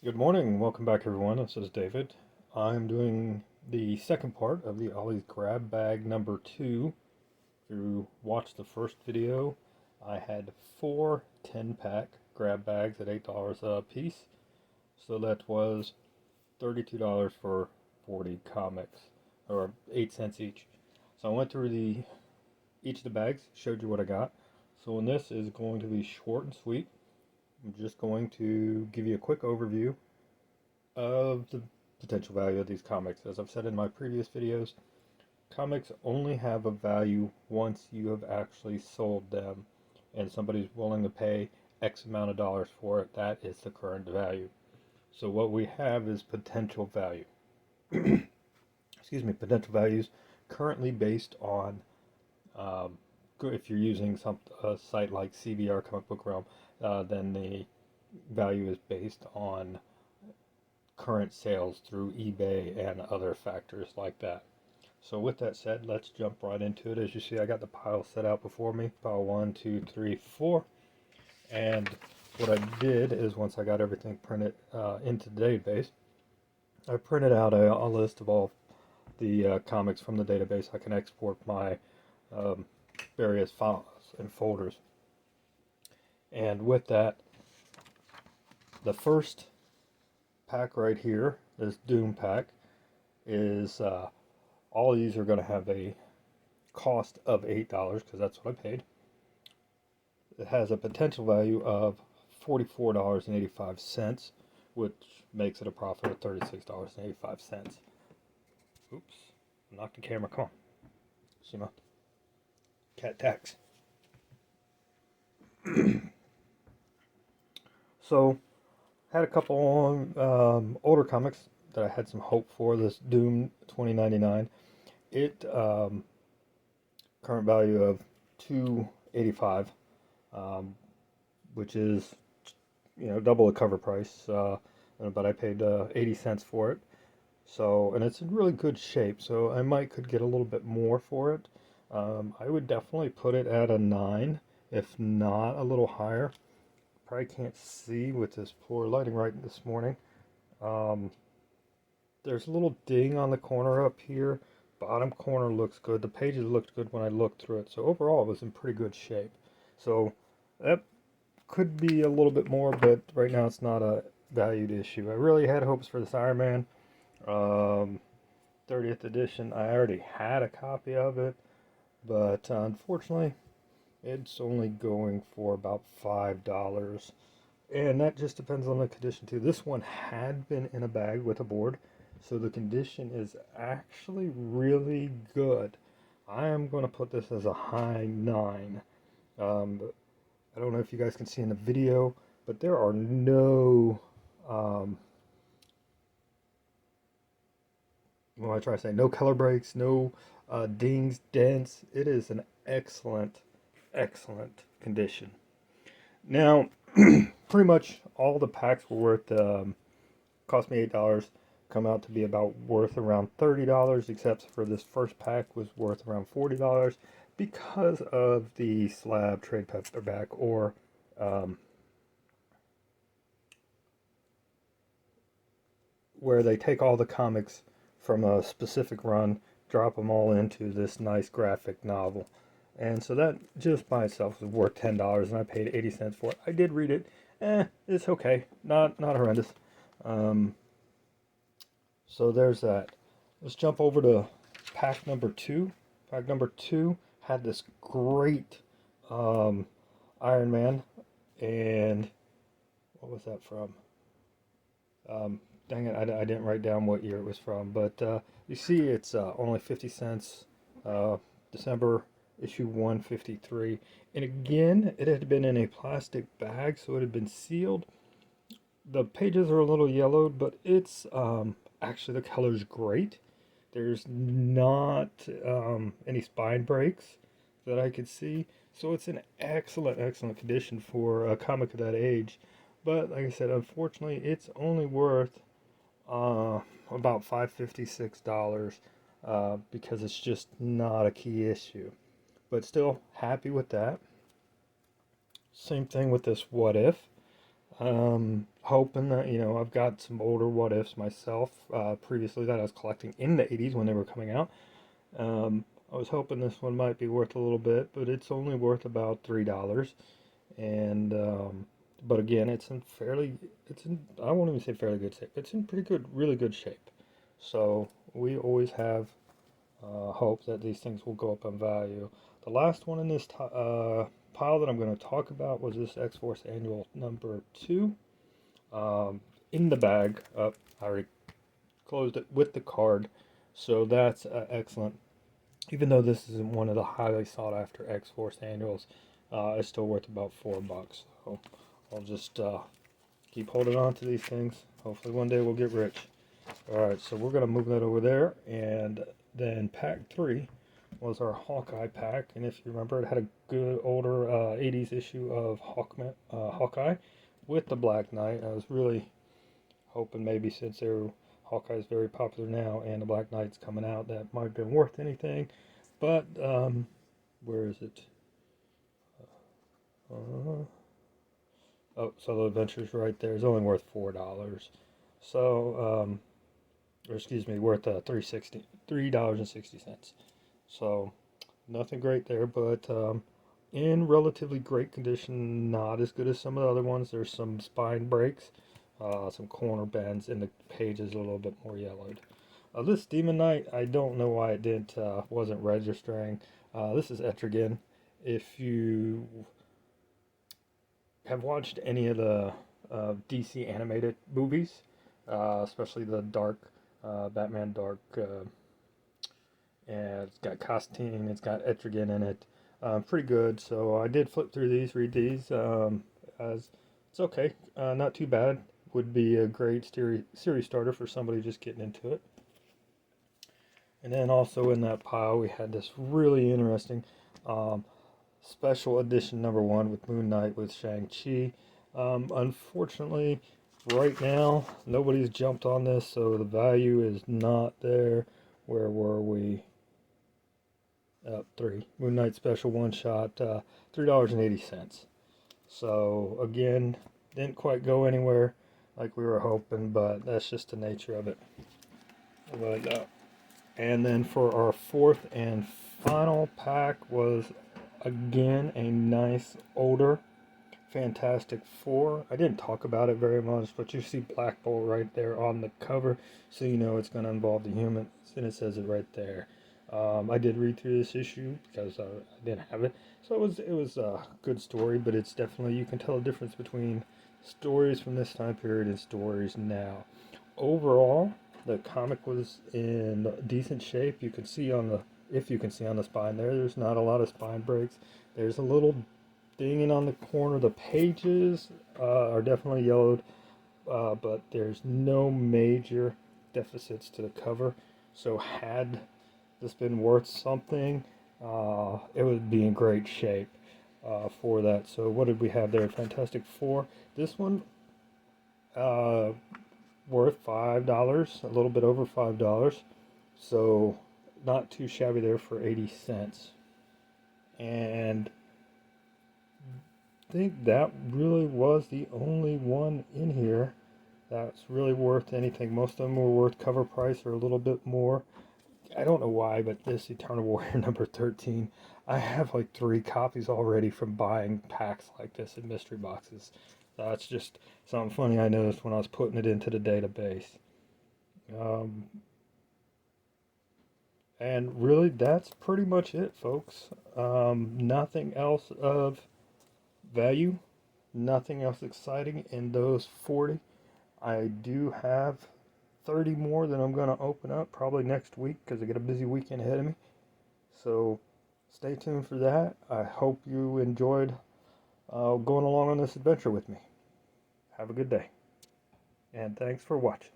Good morning, welcome back everyone. This is David. I'm doing the second part of the Ollie's grab bag number 2. If you watched the first video, I had 4 10-pack grab bags at $8 a piece. So that was $32 for 40 comics, or 8 cents each. So I went through each of the bags, showed you what I got. So this is going to be short and sweet. I'm just going to give you a quick overview of the potential value of these comics. As I've said in my previous videos, comics only have a value once you have actually sold them and somebody's willing to pay X amount of dollars for it. That is the current value. So what we have is potential value. Potential values currently based on if you're using a site like CBR Comic Book Realm, then the value is based on current sales through eBay and other factors like that. So with that said, let's jump right into it. As you see, I got the pile set out before me, pile 1, 2, 3, 4. And what I did is once I got everything printed into the database, I printed out a list of all the comics from the database. I can export my various files and folders. And with that, the first pack right here, this Doom pack, is all these are going to have a cost of $8 because that's what I paid. It has a potential value of $44.85, which makes it a profit of $36.85. Oops, knocked the camera. Come on, see my cat tax. So had a couple older comics that I had some hope for. This Doom 2099, it current value of $2.85, which is double the cover price, but I paid 80 cents for it. So, and it's in really good shape, so I could get a little bit more for it. I would definitely put it at a 9, if not a little higher. Probably can't see with this poor lighting right this morning. There's a little ding on the corner up here. Bottom corner looks good. The pages looked good when I looked through it. So overall, it was in pretty good shape. So that could be a little bit more, but right now it's not a valued issue. I really had hopes for this Iron Man 30th edition. I already had a copy of it, but unfortunately, it's only going for about $5. And that just depends on the condition too. This one had been in a bag with a board, so the condition is actually really good. I am going to put this as a high 9. I don't know if you guys can see in the video, but there are no, what am I trying to say? No color breaks, no dings, dents. It is an excellent condition. Now, pretty much all the packs were worth, cost me $8, come out to be about worth around $30, except for this first pack was worth around $40 because of the slab trade paperback, or where they take all the comics from a specific run, drop them all into this nice graphic novel. And so that just by itself was worth $10, and I paid 80 cents for it. I did read it. It's okay. Not horrendous. So there's that. Let's jump over to pack number 2. Pack number 2 had this great Iron Man, and what was that from? Dang it, I didn't write down what year it was from, but you see it's only 50 cents, December issue 153. And again, it had been in a plastic bag, so it had been sealed. The pages are a little yellowed, but it's actually, the color's great. There's not any spine breaks that I could see, so it's an excellent condition for a comic of that age. But like I said, unfortunately, it's only worth about $5.56 because it's just not a key issue. But still happy with that. Same thing with this What If. Hoping that, I've got some older what ifs myself, previously that I was collecting in the 80s when they were coming out. I was hoping this one might be worth a little bit, but it's only worth about $3. And, but again, I won't even say fairly good shape. It's in pretty good, really good shape. So we always have hope that these things will go up in value. The last one in this pile that I'm going to talk about was this X-Force Annual number 2. In the bag. I already closed it with the card, so that's excellent. Even though this isn't one of the highly sought after X-Force Annuals, it's still worth about $4. So I'll just keep holding on to these things. Hopefully one day we'll get rich. Alright, so we're going to move that over there, and then pack 3 was our Hawkeye pack, and if you remember, it had a good older 80s issue of Hawkeye with the Black Knight. I was really hoping maybe since Hawkeye is very popular now and the Black Knight's coming out, that might have been worth anything, but where is it? Oh, Solo Adventures right there is only worth $4. So, or excuse me, worth $3.60. So nothing great there, but in relatively great condition. Not as good as some of the other ones. There's some spine breaks, some corner bends, and the page is a little bit more yellowed. This Demon Knight, I don't know why it wasn't registering. This is Etrigan. If you have watched any of the DC animated movies, especially the Dark Batman Dark, and it's got Constantine, it's got Etrigan in it. Pretty good. So I did flip through these, read these. As it's okay, not too bad. Would be a great series starter for somebody just getting into it. And then also in that pile, we had this really interesting special edition number 1 with Moon Knight with Shang-Chi. Unfortunately, right now, nobody's jumped on this, so the value is not there. Where were we? 3. Moon Knight special one shot, $3.80. So again, didn't quite go anywhere like we were hoping, but that's just the nature of it. And then for our 4th and final pack was again a nice older Fantastic Four. I didn't talk about it very much, but you see Black Bolt right there on the cover, so you know it's going to involve the humans, and it says it right there. I did read through this issue because I didn't have it, so it was a good story, but it's definitely, you can tell the difference between stories from this time period and stories now. Overall, the comic was in decent shape. You can see if you can see on the spine there's not a lot of spine breaks. There's a little dinging on the corner. The pages are definitely yellowed, but there's no major deficits to the cover. So had this been worth something, it would be in great shape for that. So what did we have there? Fantastic Four. This one worth $5, a little bit over $5. So not too shabby there for 80 cents. And I think that really was the only one in here that's really worth anything. Most of them were worth cover price or a little bit more. I don't know why, but this Eternal Warrior number 13, I have like 3 copies already from buying packs like this in mystery boxes. That's just something funny I noticed when I was putting it into the database. And really, that's pretty much it, folks. Nothing else of value, nothing else exciting in those 40. I do have 30 more that I'm going to open up probably next week because I get a busy weekend ahead of me. So stay tuned for that. I hope you enjoyed going along on this adventure with me. Have a good day. And thanks for watching.